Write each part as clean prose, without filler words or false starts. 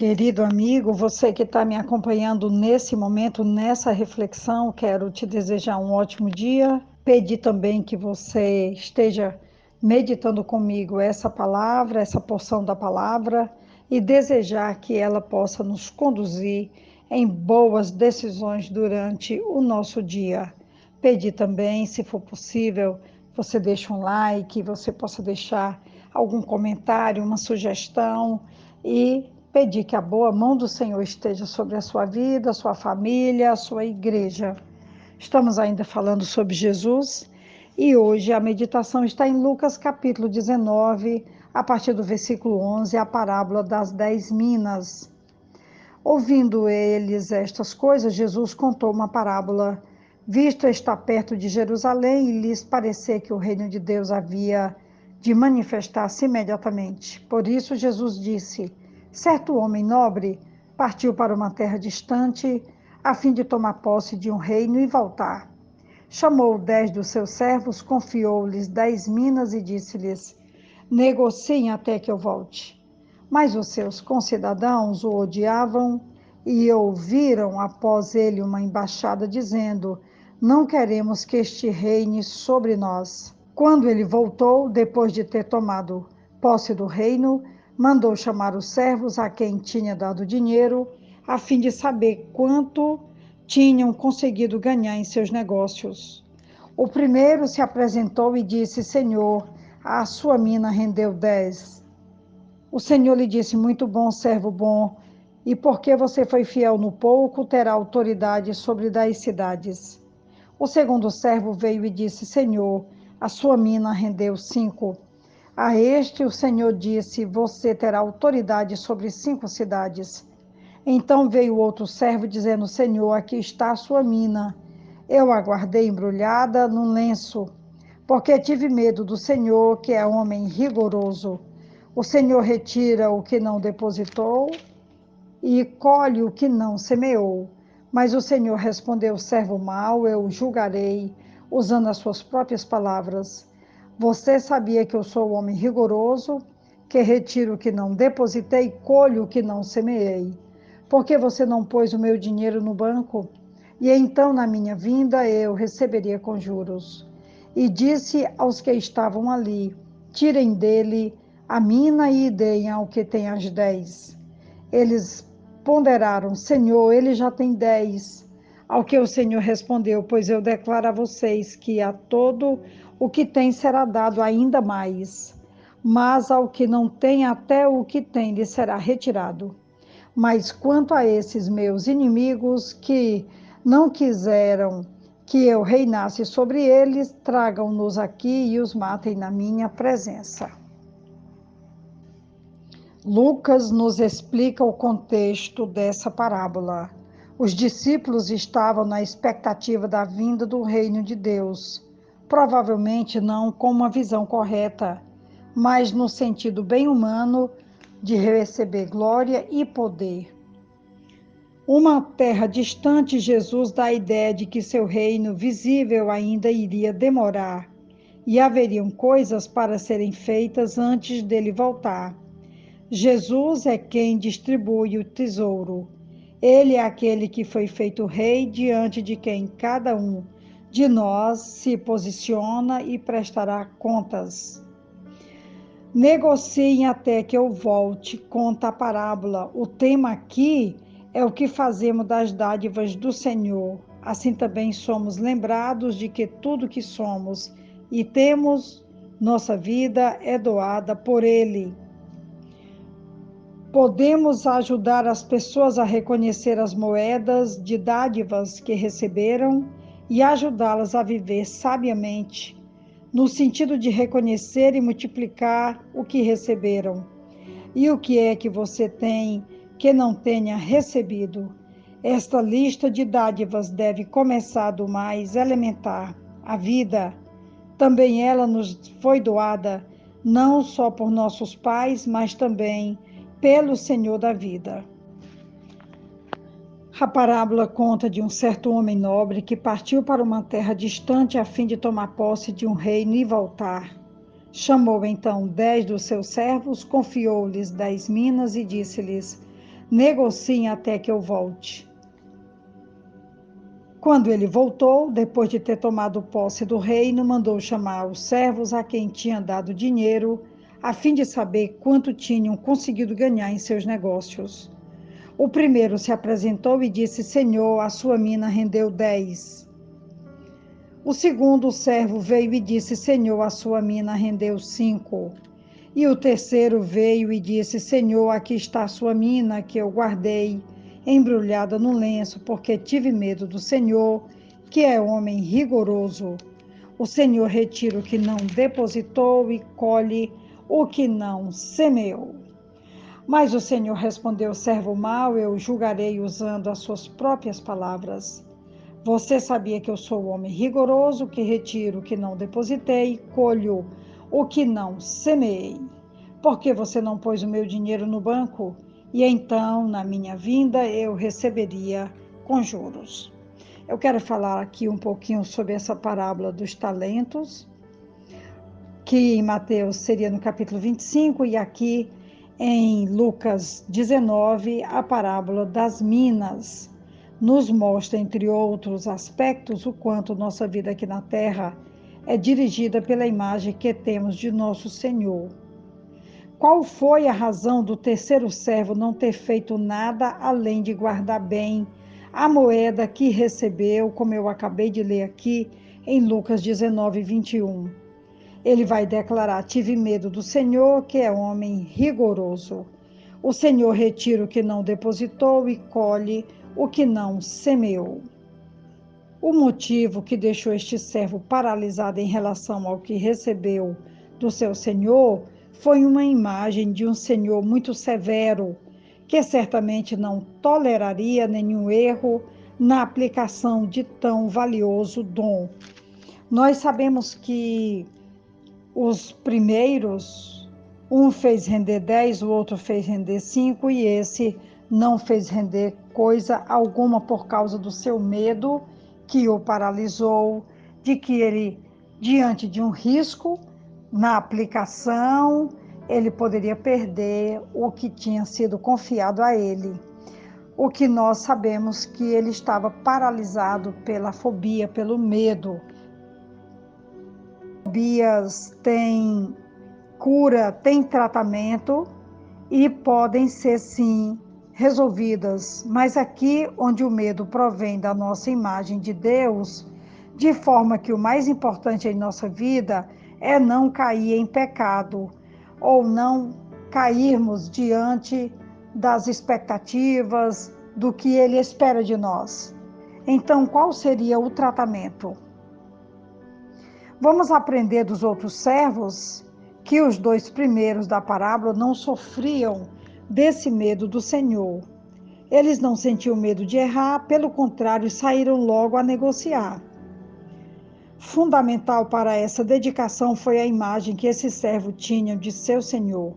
Querido amigo, você que está me acompanhando nesse momento, nessa reflexão, quero te desejar um ótimo dia. Pedir também que você esteja meditando comigo essa palavra, essa porção da palavra, e desejar que ela possa nos conduzir em boas decisões durante o nosso dia. Pedir também, se for possível, você deixe um like, você possa deixar algum comentário, uma sugestão e pedir que a boa mão do Senhor esteja sobre a sua vida, a sua família, a sua igreja. Estamos ainda falando sobre Jesus e hoje a meditação está em Lucas capítulo 19, a partir do versículo 11, a parábola das 10 minas. Ouvindo eles estas coisas, Jesus contou uma parábola. Visto estar perto de Jerusalém e lhes parecer que o reino de Deus havia de manifestar-se imediatamente. Por isso Jesus disse: certo homem nobre partiu para uma terra distante, a fim de tomar posse de um reino e voltar. Chamou 10 dos seus servos, confiou-lhes 10 minas e disse-lhes: negociem até que eu volte. Mas os seus concidadãos o odiavam e ouviram após ele uma embaixada dizendo: não queremos que este reine sobre nós. Quando ele voltou, depois de ter tomado posse do reino, mandou chamar os servos a quem tinha dado dinheiro, a fim de saber quanto tinham conseguido ganhar em seus negócios. O primeiro se apresentou e disse: Senhor, a sua mina rendeu 10. O Senhor lhe disse: muito bom, servo bom, e porque você foi fiel no pouco, terá autoridade sobre 10 cidades. O segundo servo veio e disse: Senhor, a sua mina rendeu 5. A este o Senhor disse: você terá autoridade sobre 5 cidades. Então veio outro servo dizendo: Senhor, aqui está a sua mina. Eu a guardei embrulhada num lenço, porque tive medo do Senhor, que é homem rigoroso. O Senhor retira o que não depositou e colhe o que não semeou. Mas o Senhor respondeu: servo mau, eu o julgarei, usando as suas próprias palavras. Você sabia que eu sou homem rigoroso, que retiro o que não depositei e colho o que não semeei. Por que você não pôs o meu dinheiro no banco? E então, na minha vinda, eu receberia com juros. E disse aos que estavam ali: tirem dele a mina e deem ao que tem as 10. Eles ponderaram: Senhor, ele já tem 10. Ao que o Senhor respondeu: pois eu declaro a vocês que a todo o que tem será dado ainda mais, mas ao que não tem, até o que tem lhe será retirado. Mas quanto a esses meus inimigos que não quiseram que eu reinasse sobre eles, tragam-nos aqui e os matem na minha presença. Lucas nos explica o contexto dessa parábola. Os discípulos estavam na expectativa da vinda do reino de Deus, provavelmente não com uma visão correta, mas no sentido bem humano de receber glória e poder. Uma terra distante, Jesus dá a ideia de que seu reino visível ainda iria demorar e haveriam coisas para serem feitas antes dele voltar. Jesus é quem distribui o tesouro. Ele é aquele que foi feito rei, diante de quem cada um de nós se posiciona e prestará contas. Negociem até que eu volte, conta a parábola. O tema aqui é o que fazemos das dádivas do Senhor. Assim também somos lembrados de que tudo que somos e temos, nossa vida é doada por Ele. Podemos ajudar as pessoas a reconhecer as moedas de dádivas que receberam e ajudá-las a viver sabiamente, no sentido de reconhecer e multiplicar o que receberam. E o que é que você tem que não tenha recebido? Esta lista de dádivas deve começar do mais elementar, a vida. Também ela nos foi doada, não só por nossos pais, mas também pelo Senhor da vida. A parábola conta de um certo homem nobre que partiu para uma terra distante a fim de tomar posse de um reino e voltar. Chamou então 10 dos seus servos, confiou-lhes 10 minas e disse-lhes: Negociem até que eu volte. Quando ele voltou, depois de ter tomado posse do reino, mandou chamar os servos a quem tinha dado dinheiro, a fim de saber quanto tinham conseguido ganhar em seus negócios. O primeiro se apresentou e disse: Senhor, a sua mina rendeu 10. O segundo servo veio e disse: Senhor, a sua mina rendeu 5. E o terceiro veio e disse: Senhor, aqui está a sua mina que eu guardei, embrulhada no lenço, porque tive medo do Senhor, que é homem rigoroso. O Senhor retira o que não depositou e colhe o que não semeou. Mas o Senhor respondeu: servo mau, eu julgarei usando as suas próprias palavras. Você sabia que eu sou homem rigoroso, que retiro o que não depositei, colho o que não semeei. Por que você não pôs o meu dinheiro no banco? E então, na minha vinda, eu receberia com juros. Eu quero falar aqui um pouquinho sobre essa parábola dos talentos, que em Mateus seria no capítulo 25, e aqui em Lucas 19, a parábola das minas. Nos mostra, entre outros aspectos, o quanto nossa vida aqui na Terra é dirigida pela imagem que temos de nosso Senhor. Qual foi a razão do terceiro servo não ter feito nada além de guardar bem a moeda que recebeu, como eu acabei de ler aqui em Lucas 19, 21? Ele vai declarar: tive medo do Senhor, que é homem rigoroso. O Senhor retira o que não depositou e colhe o que não semeou. O motivo que deixou este servo paralisado em relação ao que recebeu do seu senhor foi uma imagem de um senhor muito severo, que certamente não toleraria nenhum erro na aplicação de tão valioso dom. Nós sabemos que os primeiros, um fez render 10, o outro fez render 5, e esse não fez render coisa alguma por causa do seu medo, que o paralisou, de que ele, diante de um risco na aplicação, ele poderia perder o que tinha sido confiado a ele. O que nós sabemos que ele estava paralisado pela fobia, pelo medo. Fobias têm cura, têm tratamento e podem ser, sim, resolvidas. Mas aqui, onde o medo provém da nossa imagem de Deus, de forma que o mais importante em nossa vida é não cair em pecado, ou não cairmos diante das expectativas, do que Ele espera de nós. Então, qual seria o tratamento? Vamos aprender dos outros servos que os 2 primeiros da parábola não sofriam desse medo do Senhor. Eles não sentiam medo de errar, pelo contrário, saíram logo a negociar. Fundamental para essa dedicação foi a imagem que esse servo tinha de seu Senhor.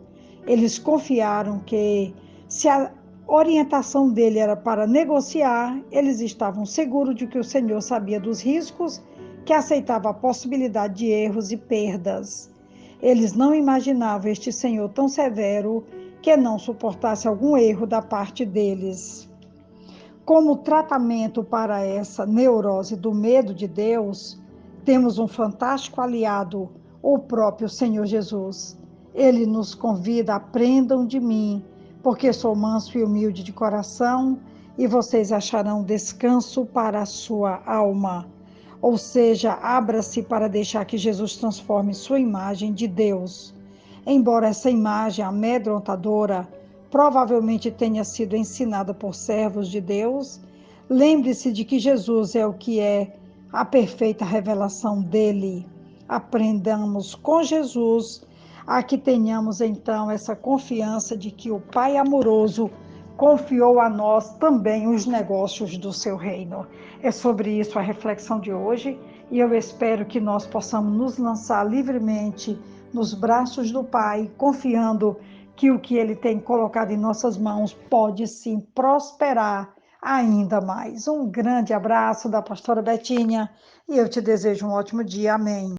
Eles confiaram que, se a orientação dele era para negociar, eles estavam seguros de que o Senhor sabia dos riscos, que aceitava a possibilidade de erros e perdas. Eles não imaginavam este Senhor tão severo que não suportasse algum erro da parte deles. Como tratamento para essa neurose do medo de Deus, temos um fantástico aliado, o próprio Senhor Jesus. Ele nos convida: aprendam de mim, porque sou manso e humilde de coração, e vocês acharão descanso para a sua alma. Ou seja, abra-se para deixar que Jesus transforme sua imagem de Deus. Embora essa imagem amedrontadora provavelmente tenha sido ensinada por servos de Deus, lembre-se de que Jesus é o que é a perfeita revelação dele. Aprendamos com Jesus a que tenhamos então essa confiança de que o Pai amoroso confiou a nós também os negócios do seu reino. É sobre isso a reflexão de hoje, e eu espero que nós possamos nos lançar livremente nos braços do Pai, confiando que o que Ele tem colocado em nossas mãos pode sim prosperar ainda mais. Um grande abraço da pastora Betinha, e eu te desejo um ótimo dia. Amém.